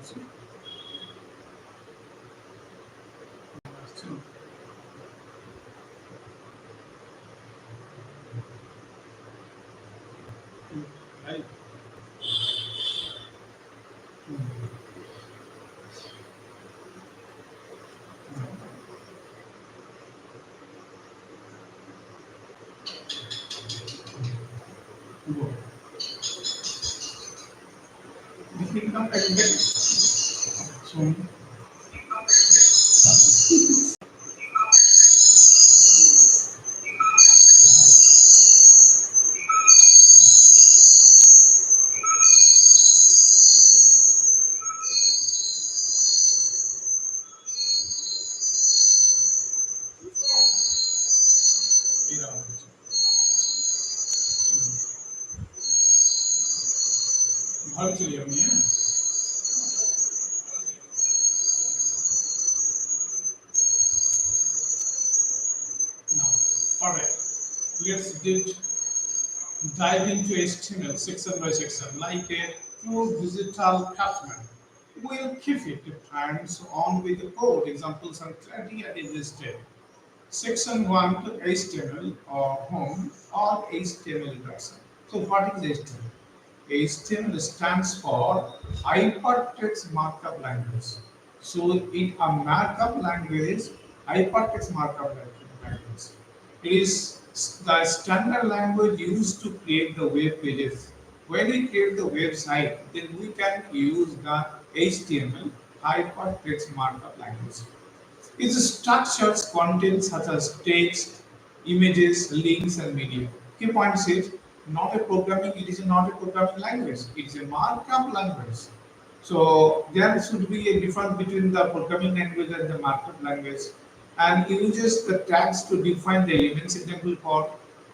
Right. Good. This will come back soon. You know, virtually, I mean, yeah. Now, all right. Let's dive into HTML section by section, like a true digital craftsman. We'll keep it hands on with the code, examples, and clarity at every step. Section 1 to HTML or home or HTML introduction. So, what is HTML? HTML stands for Hypertext Markup Language. So, in a markup language, hypertext markup language. It is the standard language used to create the web pages. When we create the website, then we can use the HTML hypertext markup language. It structures content such as text, images, links, and media. Key point is not a programming. It is not a programming language. It is a markup language. So there should be a difference between the programming language and the markup language, and uses the tags to define the elements. Example for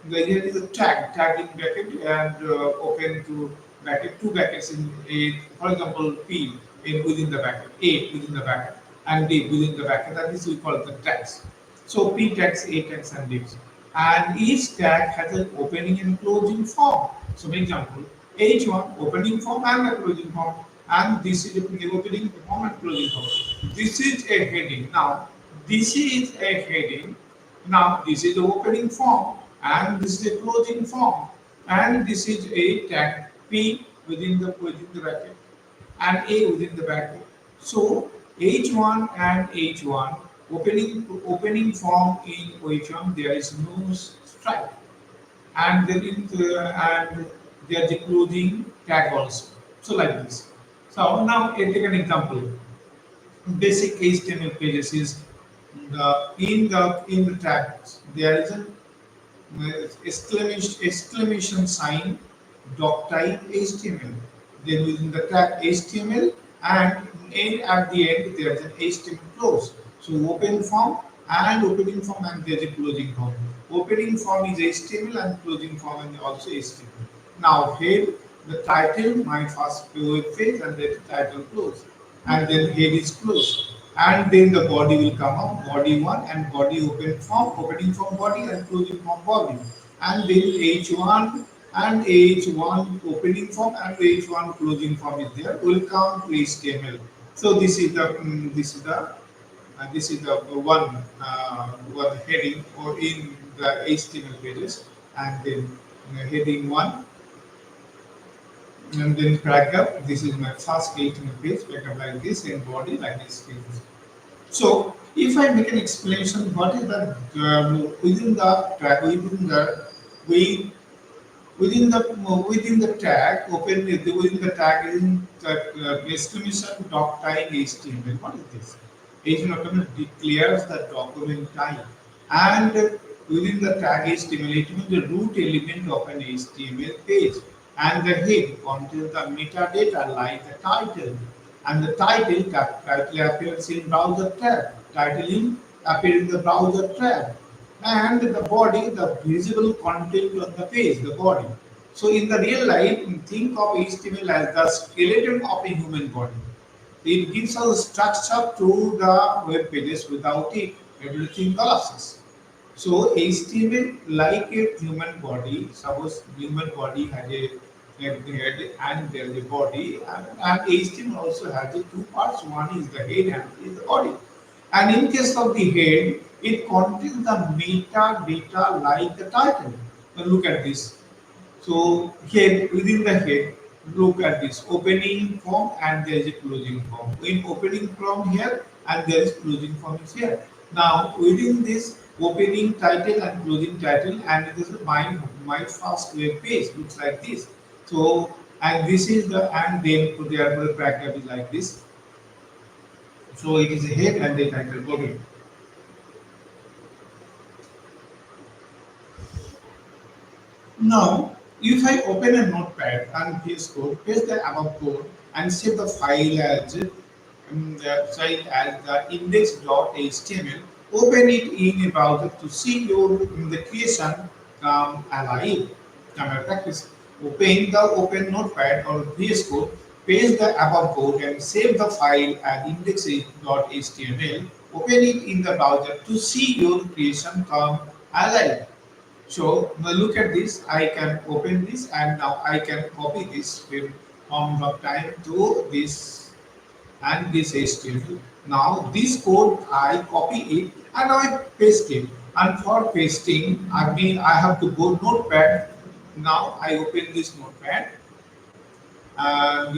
the here is a tag in bracket and open to bracket, two brackets in a, for example, P in within the bracket, A within the bracket, and D within the bracket. That is we call it the tags. So P tags, A tags, and Ds. And each tag has an opening and closing form. So, for example, H1 opening form and a closing form, and this is the opening form and closing form. This is a heading. Now, this is a heading. Now, this is the opening form, and this is the closing form, and this is a tag P within the bracket and A within the bracket. So H1 and H1 opening form in H1 there is no stripe, and then and there is a closing tag also. So like this. So now take an example. Basic HTML pages is in the tags there is an exclamation sign doc type HTML. Then within the tag HTML and at the end there is an HTML close. So open form and opening form and there is a closing form. Opening form is HTML and closing form is also HTML. Now head the title my first web page and then the title close and then head is closed and then the body will come up body 1 and body opening form body and closing form body and then h1 and h1 opening form and h1 closing form is there will come to html. So this is the one heading or in the html pages and then heading 1 and then paragraph. This is my first HTML page, paragraph like this, and body like this. So, if I make an explanation, what is the within the tag, we within the tag, within the tag in the exclamation doc type HTML. What is this? HTML declares the document type, and within the tag HTML, it means the root element of an HTML page, and the head contains the metadata like the title, and the title appears in browser tab, titling appears in the browser tab, and the body, the visible content on the page, the body. So in the real life, think of HTML as the skeleton of a human body. It gives us structure to the web pages. Without it, everything collapses. So HTML, like a human body, suppose human body has a like the head and then the body, and HTML also has the two parts. One is the head and is the body. And in case of the head, it contains the metadata like the title. Now look at this. So here within the head, look at this opening form and there is a closing form. In opening form here and there is closing form is here. Now within this opening title and closing title, and this is my first web page looks like this. So and this is the, and then to the other paragraph is like this. So it is a head and the title body. Now, if I open a notepad and paste the above code and save the file as the index.html, open it in a browser to see your the creation come alive. Camera practice. Open notepad or VS Code, paste the above code and save the file as index.html. Open it in the browser to see your creation come alive. So now look at this. I can open this and now I can copy this from the time to this and this HTML. Now this code I copy it and I paste it. And for pasting, I mean I have to go notepad. Now I open this notepad and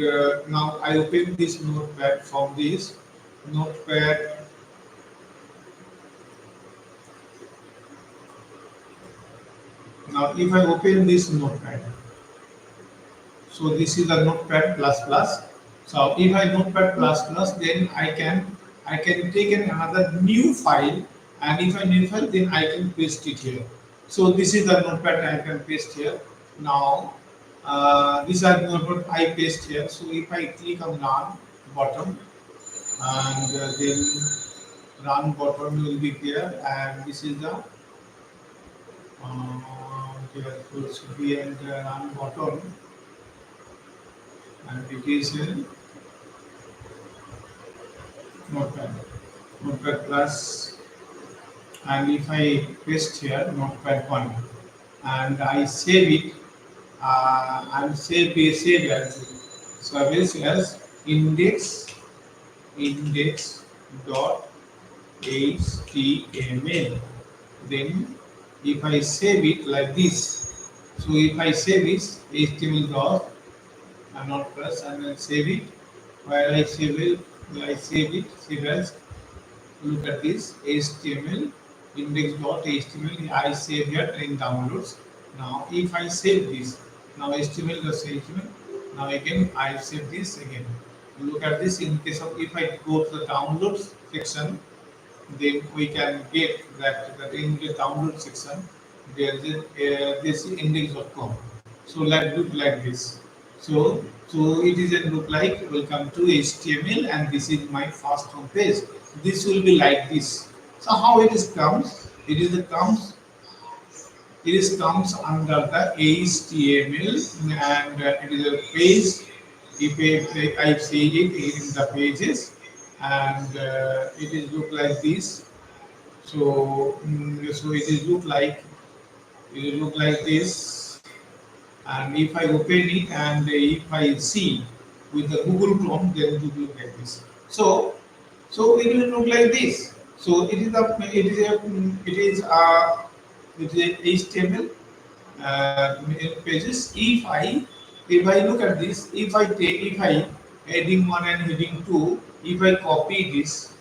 now I open this notepad from this notepad. Now if I open this notepad, so this is a notepad plus plus. So if I notepad plus plus, then I can take another new file, and if I new file, then I can paste it here. So this is the notepad I can paste here. Now these are notepad I paste here. So if I click on run bottom, and then run bottom will be here, and this is the here it should be and run bottom, and it is in notepad plus, and if I paste here notepad 1 and I save it and save as service as index dot html. Then if I save it like this, so if I save this HTML dot and not plus and then save it, while I save it, save as, look at this HTML index.html I save here in downloads. Now if I save this, now HTML. Now again I save this again. Look at this. In case of if I go to the downloads section, then we can get that in the download section there is this index.com. So look like this. So it is a look like welcome to HTML, and this is my first home page. This will be like this. So how it is comes? It is comes under the HTML, and it is a page. If I see it in the pages, and it is look like this. So so it is look like this. And if I open it and if I see with the Google Chrome, then it will look like this. So it will look like this. So it is a HTML pages. If I look at this, if I heading 1 and heading 2, if I copy this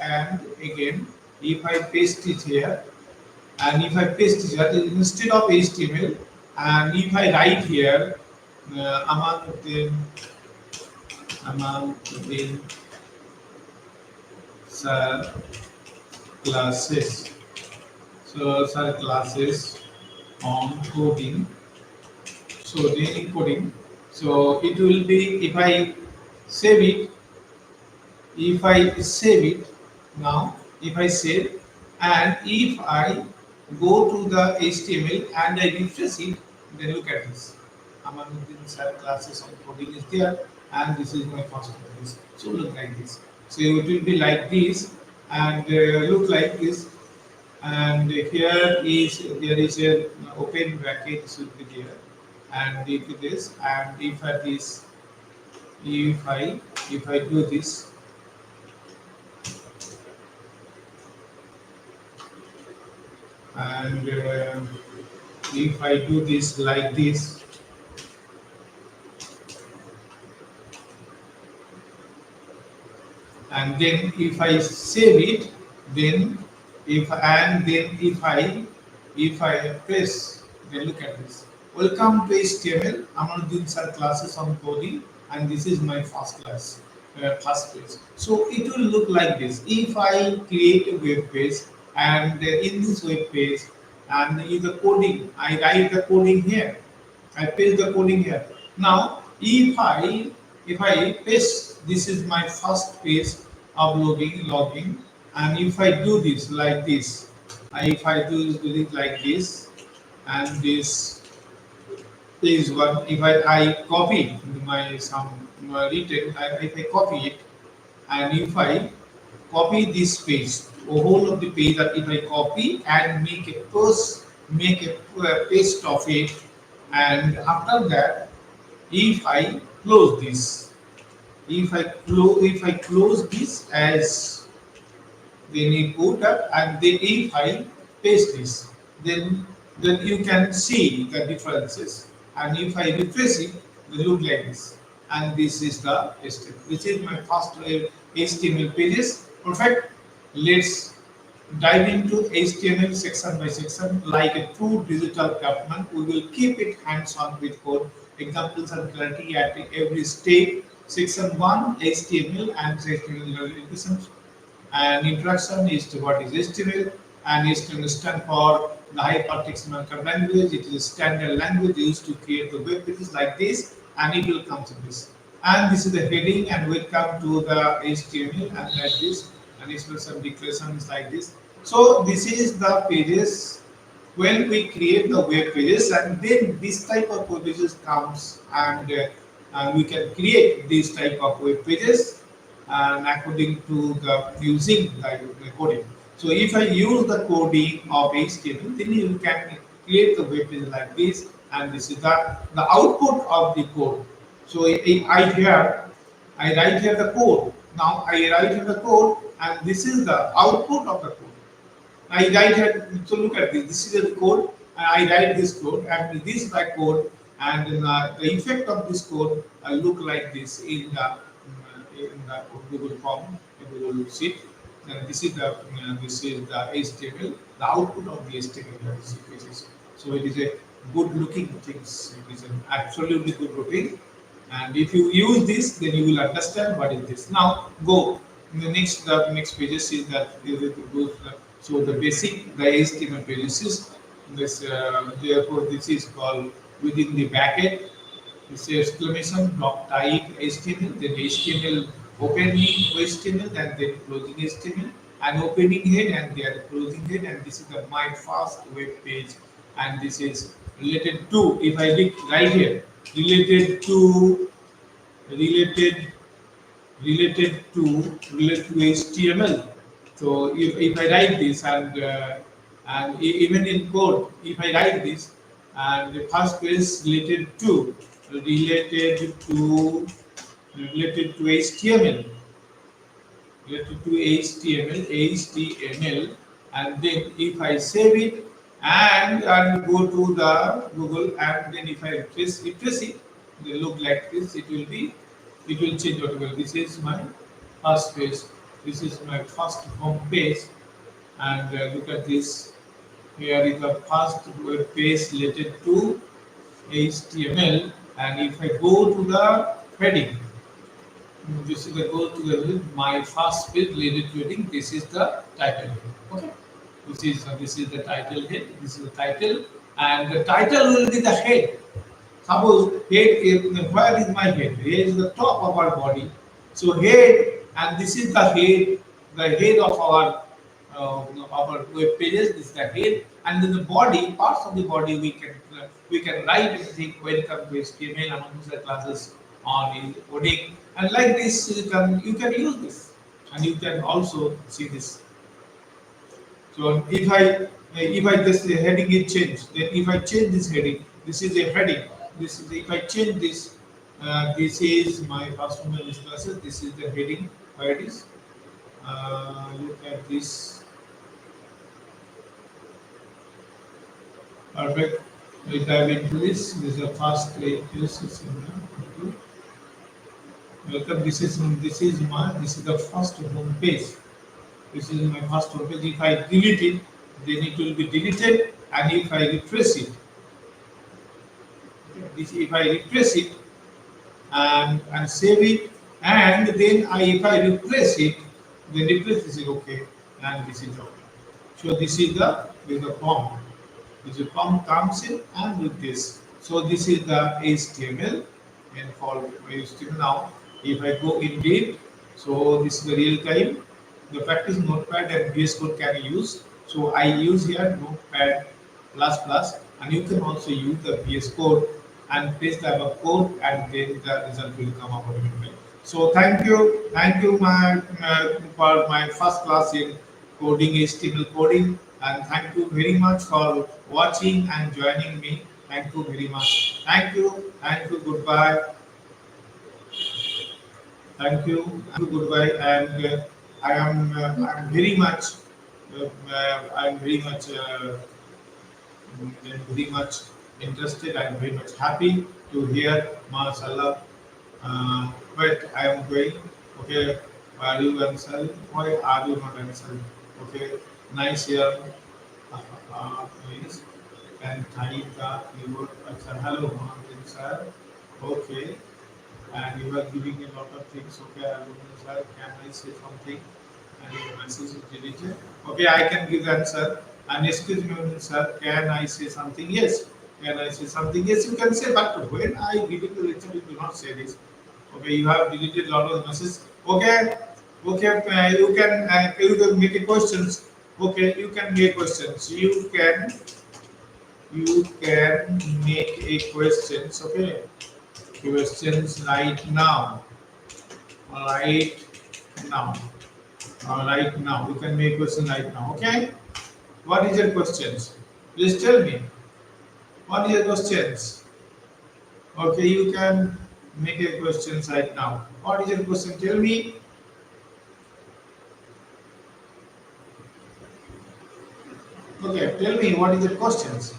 and again if I paste it here, and if I paste it here instead of HTML, and if I write here among the classes, so classes on coding, so the encoding, so it will be if I save it, now if I save, and if I go to the HTML and I refresh it, then look at this. Among the classes on coding is there, and this is my first class. So look like this. So it will be like this, and look like this. And here there is a open bracket should be there, and if this, and if I this, if I if I do this, and if I do this like this, and then if I save it, then if I press, then look at this. Welcome to HTML. I'm going to do some classes on coding, and this is my first class, first page. So it will look like this. If I create a web page, and in this web page, and in the coding, I write the coding here. I paste the coding here. Now, if I paste, this is my first page of logging, and if I do this like this, if I do it like this, and this is one. If I copy my some written, if I copy it, and if I copy this page, the whole of the page, that if I copy and make a paste of it, and after that, if I close this, if I close this as, then it put up, and then if I paste this, then you can see the differences. And if I refresh it, they look like this. And this is the HTML. This is my first HTML pages. Perfect. Let's dive into HTML section by section like a true digital craftsman. We will keep it hands-on with code, examples and clarity at every step. Section 1, HTML and HTML relations. And introduction is to what is HTML, and HTML stands for the Hypertext Markup Language. It is a standard language used to create the web pages like this, and it will come to this. And this is the heading, and welcome to the HTML, and like this, and expression declarations like this. So this is the pages when we create the web pages, and then this type of web pages comes, and we can create this type of web pages, and according to the using the coding. So if I use the coding of HTML, then you can create the web page like this, and this is the output of the code. So I write here the code. Now I write here the code, and this is the output of the code. I write here. So look at this. This is the code. And I write this code, and this is my code, and the effect of this code look like this in the Google form, Google sheet. And this is the HTML, the output of the HTML pages. So it is a good looking things. It is an absolutely good looking. And if you use this, then you will understand what is this. Now go. The next pages is that so the basic the HTML pages is this. Therefore, this is called within the bracket. This is exclamation block type HTML, then HTML opening HTML, and then closing HTML, and opening head and then closing head, and this is the my first web page, and this is related to, if I look right here, related to HTML. So if I write this, and even in code, if I write this, and the first page related to HTML, HTML, and then if I save it, and go to the Google, and then if I refresh it, they look like this. It will change whatever. This is my first page. This is my first home page, and look at this. Here is the first web page related to HTML, and if I go to the heading, this is the go to the my first page related to heading. This is the title. Okay, this is the title head. This is the title, and the title will be the head. Suppose head is, where is my head? Head is the top of our body. So head, and this is the head of our web pages. This is the head, and then the body, parts of the body, we can write anything. Welcome to HTML, and use the classes on coding, and like this you can use this, and you can also see this. So if I this heading is changed, then if I change this heading, this is a heading. This is, if I change this, this is my first one English classes. This is the heading. Where it is? Look at this. Perfect. We dive into this. This is the first eight pages. Welcome. This is the first home page. This is my first home page. If I delete it, then it will be deleted. And if I refresh it, if I refresh it and save it, and then if I refresh it, then refresh this is okay, and this is okay. So this is the form. This form comes in and with this. So this is the HTML and for HTML now. If I go in deep, so this is the real time. The practice notepad and VS Code can use. So I use here notepad plus plus, and you can also use the VS Code and paste the above code, and then the result will come up automatically. So thank you for my first class in coding, HTML coding, and thank you very much for watching and joining me. Thank you very much. Thank you, goodbye. Thank you, goodbye. And I'm very much, I'm very much interested. I'm very much happy to hear, mashallah. But I am going. Okay, are you answering? Why are you not answering? Okay, nice here. Please. And type the keyword. Hello, Mohammed sir. Okay, and you are giving a lot of things. Okay, sir, can I say something? And your message is deleted. Okay, I can give the answer. And excuse me, sir, can I say something? Yes. Can I say something? Yes, you can say, but when I give it the lecture, you do not say this. Okay, you have deleted a lot of messages. Okay, you can make a questions. Okay, you can make questions. You can make a questions. Okay, questions right now. Right now. Right now. You can make question right now. Okay. What is your questions? Please tell me. What is your questions? Okay, you can make a questions right now. What is your question? Tell me. Okay, tell me what is your questions.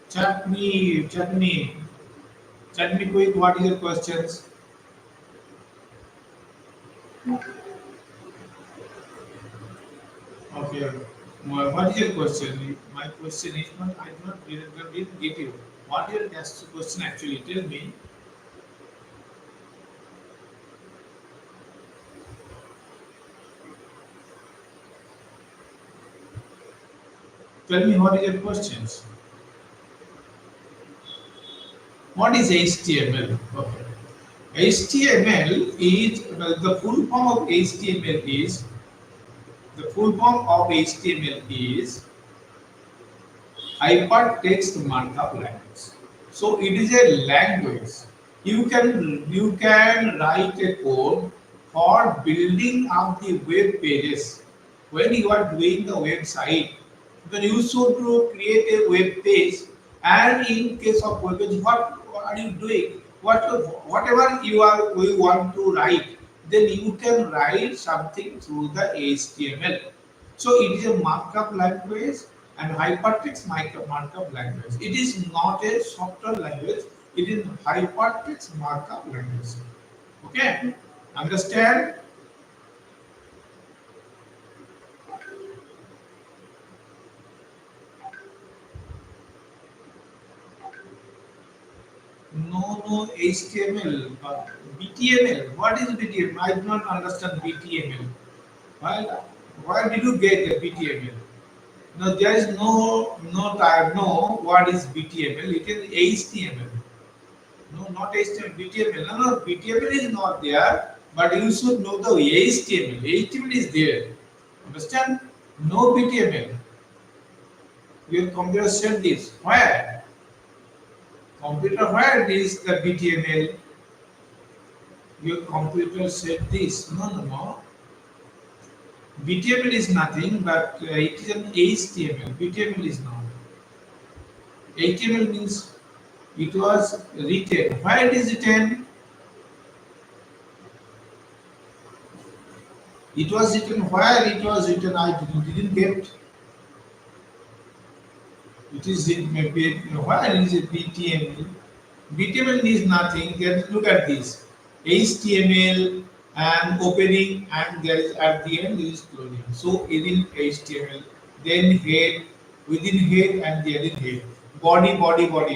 Chat me quick. What is your questions? Okay. What is your question? My question is not. I didn't get you. What is your question actually? Tell me. Tell me what is your questions. What is HTML? Okay. HTML is the full form of HTML is hypertext markup language. So it is a language. You can write a code for building up the web pages. When you are doing the website, then you should to create a web page. And in case of web page, what are you doing? Whatever you want to write, then you can write something through the HTML. So it is a markup language and hypertext markup language. It is not a software language. It is hypertext markup language. Okay, understand? No, HTML, but BTML. What is BTML? I do not understand BTML. Why? Why did you get the BTML? No, there is no type. No, what is BTML? It is HTML. No, not HTML. BTML. No, BTML is not there. But you should know the HTML. HTML is there. Understand? No BTML. Your computer said this. Where? Computer, where is the BTML? Your computer said this. No. BTML is nothing, but it is an HTML. BTML is not. HTML means it was written. Where it is written? It was written where it was written. I didn't get. It is in maybe where is it BTML? BTML is nothing. Look at this. HTML and opening and there is at the end is closing. So within HTML, then head, within head and there is head. Body.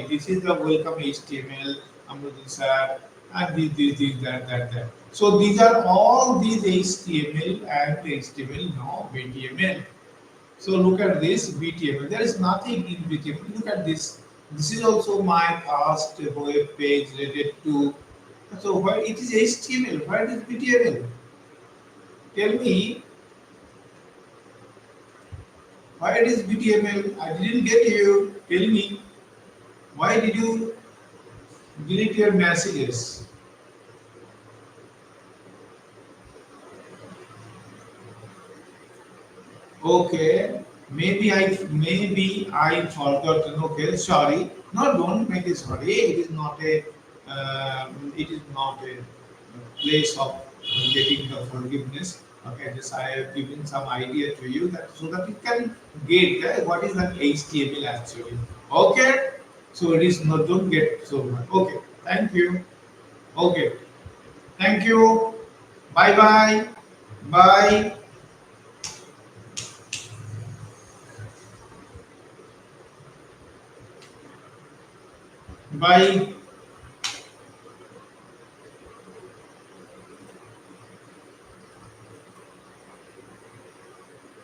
This is the welcome HTML, Amrudin sir, and this, that. So these are all these HTML and HTML, no BTML. So look at this BTML. There is nothing in BTML. Look at this. This is also my past web page related to. So why it is HTML? Why it is BTML? Tell me why it is BTML? I didn't get you. Tell me why did you delete your messages? Okay, maybe I forgot. Okay, sorry. No, don't make it sorry. It is not a place of getting the forgiveness. Okay, this I have given some idea to you that so that you can get what is an HTML actually. Okay, so it is not don't get so much. Okay, thank you. Okay, thank you. Bye bye. Bye bye.